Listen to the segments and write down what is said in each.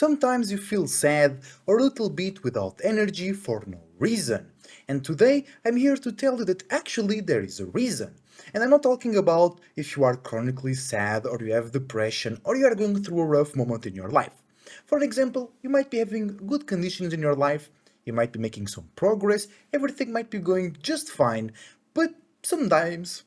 Sometimes you feel sad or a little bit without energy for no reason. And today I'm here to tell you that actually there is a reason. And I'm not talking about if you are chronically sad or you have depression or you are going through a rough moment in your life. For example, you might be having good conditions in your life, you might be making some progress, everything might be going just fine, but sometimes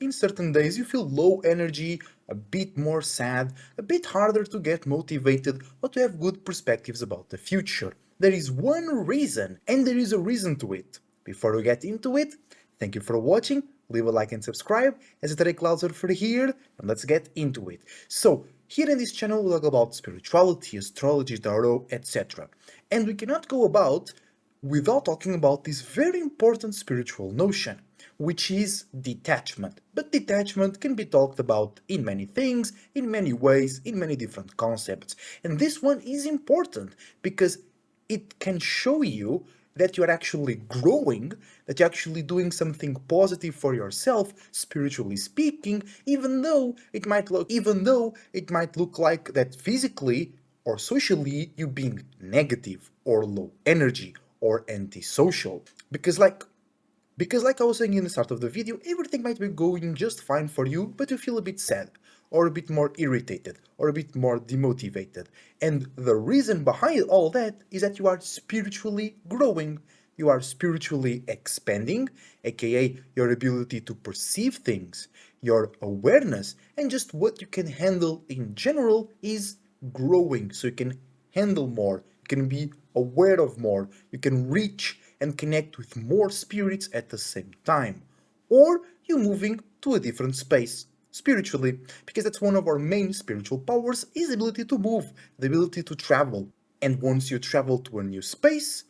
in certain days you feel low energy, a bit more sad, a bit harder to get motivated or to have good perspectives about the future. There is one reason, and there is a reason to it. Before we get into it, thank you for watching, leave a like and subscribe, as Tarek Clouser for here, and let's get into it. So, here in this channel we talk about spirituality, astrology, tarot, etc. And we cannot go about without talking about this very important spiritual notion, which is detachment. But detachment can be talked about in many things, in many ways, in many different concepts. And this one is important because it can show you that you're actually growing, that you're actually doing something positive for yourself, spiritually speaking, even though it might look like that physically or socially you being negative or low energy or antisocial. Because like I was saying in the start of the video, everything might be going just fine for you, but you feel a bit sad, or a bit more irritated, or a bit more demotivated. And the reason behind all that is that you are spiritually growing. You are spiritually expanding, aka your ability to perceive things, your awareness, and just what you can handle in general is growing. So you can handle more, you can be aware of more, you can reach and connect with more spirits at the same time. Or you're moving to a different space spiritually, because that's one of our main spiritual powers is the ability to move, the ability to travel. And once you travel to a new space,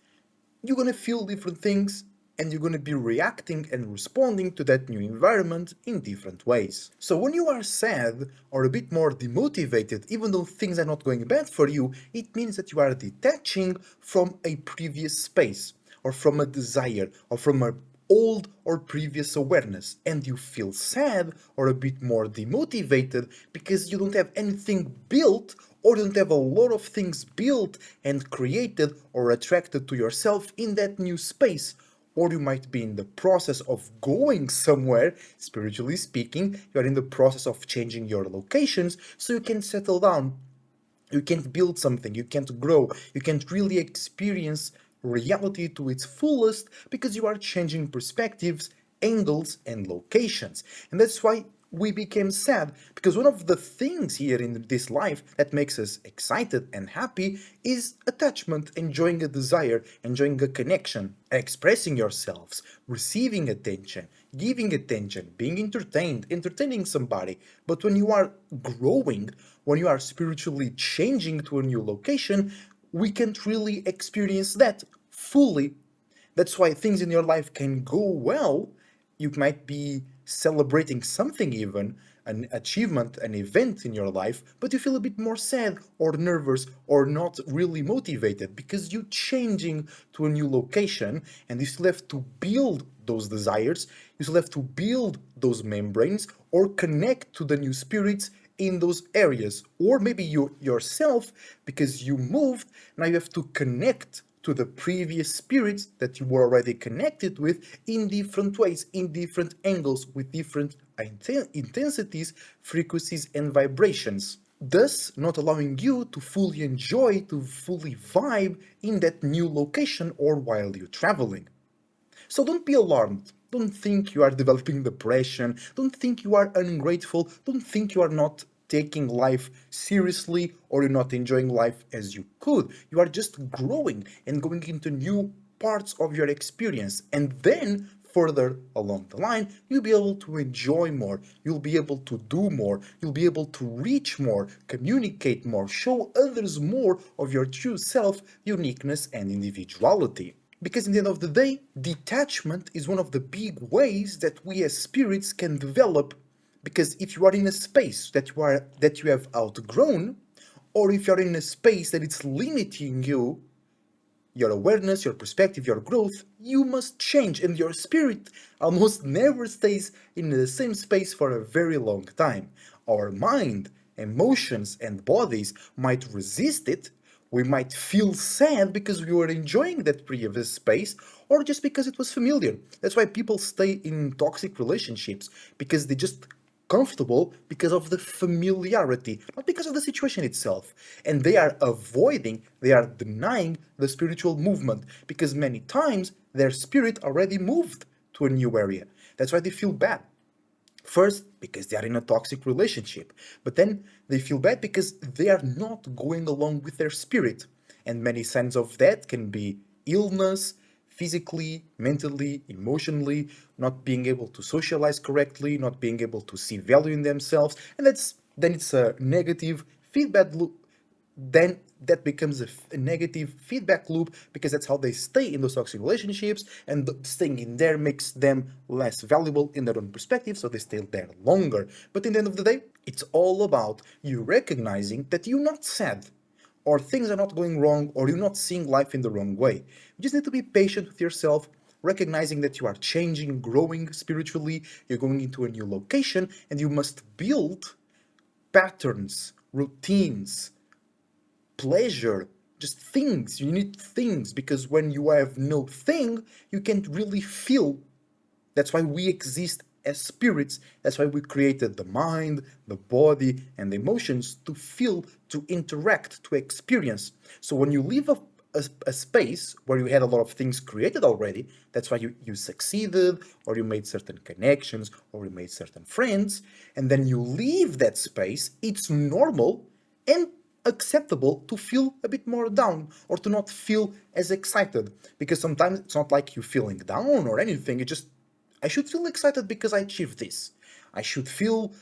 you're gonna feel different things and you're gonna be reacting and responding to that new environment in different ways. So when you are sad or a bit more demotivated, even though things are not going bad for you, it means that you are detaching from a previous space or from a desire or from a old or previous awareness, and you feel sad or a bit more demotivated because you don't have anything built or don't have a lot of things built and created or attracted to yourself in that new space. Or you might be in the process of going somewhere, spiritually speaking, you are in the process of changing your locations so you can settle down, you can't build something, you can't grow, you can't really experience reality to its fullest because you are changing perspectives, angles, and locations. And that's why we became sad, because one of the things here in this life that makes us excited and happy is attachment, enjoying a desire, enjoying a connection, expressing yourselves, receiving attention, giving attention, being entertained, entertaining somebody. But when you are growing, when you are spiritually changing to a new location, we can't really experience that fully. That's why things in your life can go well. You might be celebrating something, even an achievement, an event in your life, but you feel a bit more sad or nervous or not really motivated because you're changing to a new location and you still have to build those desires, you still have to build those membranes or connect to the new spirits in those areas. Or maybe you yourself, because you moved, now you have to connect to the previous spirits that you were already connected with in different ways, in different angles, with different intensities, frequencies, and vibrations. Thus, not allowing you to fully enjoy, to fully vibe in that new location or while you're traveling. So don't be alarmed. Don't think you are developing depression. Don't think you are ungrateful. Don't think you are not taking life seriously or you're not enjoying life as you could. You are just growing and going into new parts of your experience. And then further along the line, you'll be able to enjoy more, you'll be able to do more, you'll be able to reach more, communicate more, show others more of your true self, uniqueness, and individuality. Because in the end of the day, detachment is one of the big ways that we as spirits can develop. Because if you are in a space that you have outgrown, or if you're in a space that it's limiting you, your awareness, your perspective, your growth, you must change, and your spirit almost never stays in the same space for a very long time. Our mind emotions and bodies might resist it. We might feel sad because we were enjoying that previous space or just because it was familiar. That's why people stay in toxic relationships, because they just comfortable because of the familiarity, not because of the situation itself. And they are avoiding, they are denying the spiritual movement because many times their spirit already moved to a new area. That's why they feel bad. First, because they are in a toxic relationship, but then they feel bad because they are not going along with their spirit. And many signs of that can be illness, physically, mentally, emotionally, not being able to socialize correctly, not being able to see value in themselves, and then it's a negative feedback loop. Then that becomes a negative feedback loop because that's how they stay in those toxic relationships, and staying in there makes them less valuable in their own perspective, so they stay there longer. But in the end of the day, it's all about you recognizing that you're not sad, or things are not going wrong, or you're not seeing life in the wrong way. You just need to be patient with yourself, recognizing that you are changing, growing spiritually, you're going into a new location, and you must build patterns, routines, pleasure, just things. You need things because when you have no thing, you can't really feel. That's why we exist as spirits. That's why we created the mind, the body, and the emotions to feel, to interact, to experience. So when you leave a space where you had a lot of things created already, that's why you succeeded, or you made certain connections, or you made certain friends, and then you leave that space, it's normal and acceptable to feel a bit more down or to not feel as excited, because sometimes it's not like you feeling down or anything. It just, I should feel excited because I achieved this. I should feel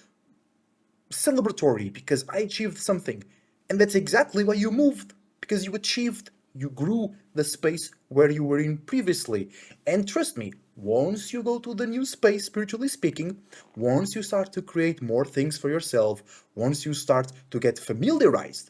celebratory because I achieved something. And that's exactly why you moved, because you achieved, you grew the space where you were in previously. And trust me, once you go to the new space, spiritually speaking, once you start to create more things for yourself, once you start to get familiarized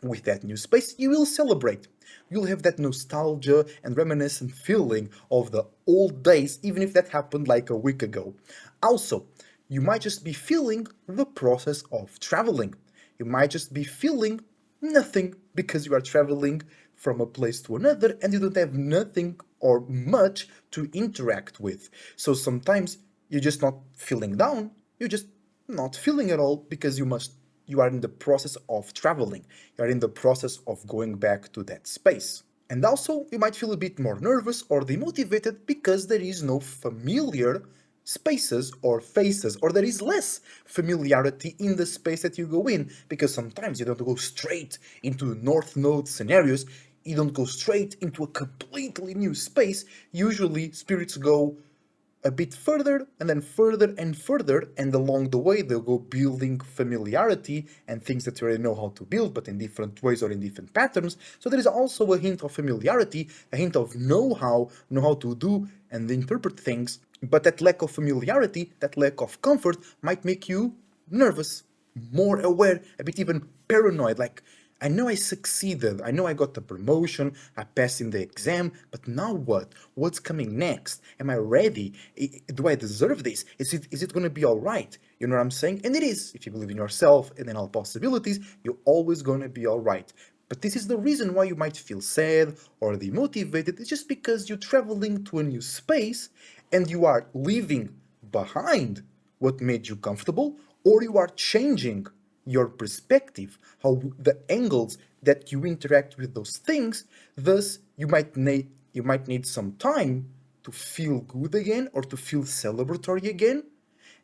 with that new space, you will celebrate. You'll have that nostalgia and reminiscent feeling of the old days, even if that happened like a week ago. Also, you might just be feeling the process of traveling. You might just be feeling nothing because you are traveling from a place to another and you don't have nothing or much to interact with. So sometimes you're just not feeling down, you're just not feeling at all because you are in the process of traveling. You are in the process of going back to that space. And also, you might feel a bit more nervous or demotivated because there is no familiar spaces or faces, or there is less familiarity in the space that you go in, because sometimes you don't go straight into North Node scenarios, you don't go straight into a completely new space. Usually, spirits go a bit further and then further and further, and along the way they'll go building familiarity and things that you already know how to build, but in different ways or in different patterns. So there is also a hint of familiarity, a hint of know how to do and interpret things. But that lack of familiarity, that lack of comfort, might make you nervous, more aware, a bit even paranoid. Like, I know I succeeded, I know I got the promotion, I passed in the exam, but now what? What's coming next? Am I ready? Do I deserve this? Is it going to be all right? You know what I'm saying? And it is. If you believe in yourself and in all possibilities, you're always going to be all right. But this is the reason why you might feel sad or demotivated. It's just because you're traveling to a new space and you are leaving behind what made you comfortable, or you are changing your perspective, how the angles that you interact with those things. Thus, you might need some time to feel good again or to feel celebratory again,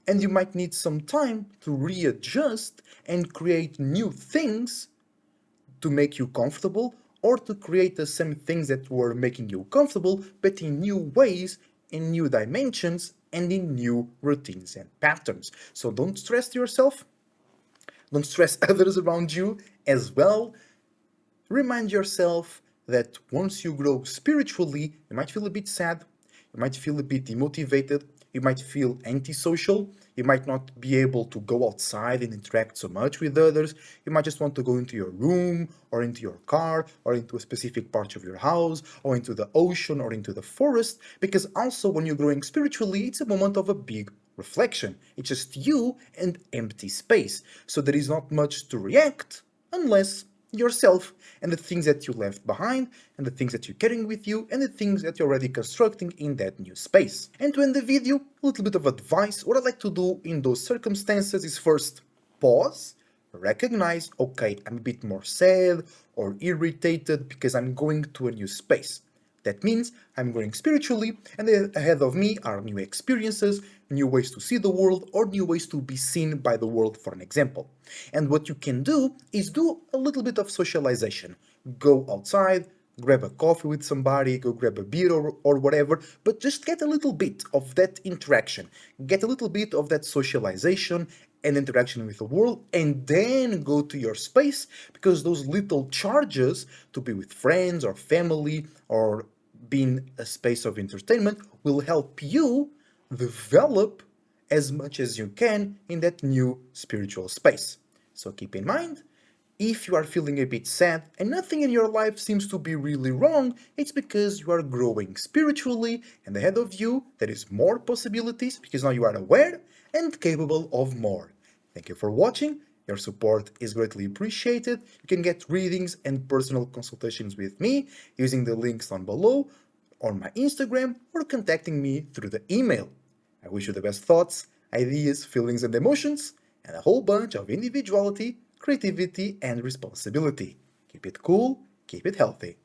and you might need some time to readjust and create new things to make you comfortable, or to create the same things that were making you comfortable, but in new ways, in new dimensions, and in new routines and patterns. So don't stress yourself, don't stress others around you as well. Remind yourself that once you grow spiritually, you might feel a bit sad, you might feel a bit demotivated, you might feel antisocial, you might not be able to go outside and interact so much with others, you might just want to go into your room, or into your car, or into a specific part of your house, or into the ocean, or into the forest, because also when you're growing spiritually, it's a moment of a big reflection. It's just you and empty space. So there is not much to react unless yourself and the things that you left behind and the things that you're carrying with you and the things that you're already constructing in that new space. And to end the video, a little bit of advice. What I like to do in those circumstances is first pause, recognize, okay, I'm a bit more sad or irritated because I'm going to a new space. That means I'm growing spiritually, and ahead of me are new experiences, new ways to see the world, or new ways to be seen by the world, for an example. And what you can do is do a little bit of socialization. Go outside, grab a coffee with somebody, go grab a beer or whatever, but just get a little bit of that interaction, get a little bit of that socialization and interaction with the world, and then go to your space, because those little charges to be with friends or family or being a space of entertainment will help you develop as much as you can in that new spiritual space. So keep in mind, if you are feeling a bit sad and nothing in your life seems to be really wrong, it's because you are growing spiritually, and ahead of you there is more possibilities because now you are aware and capable of more. Thank you for watching. Your support is greatly appreciated. You can get readings and personal consultations with me using the links down below on my Instagram or contacting me through the email. I wish you the best thoughts, ideas, feelings, and emotions, and a whole bunch of individuality, creativity, and responsibility. Keep it cool, keep it healthy.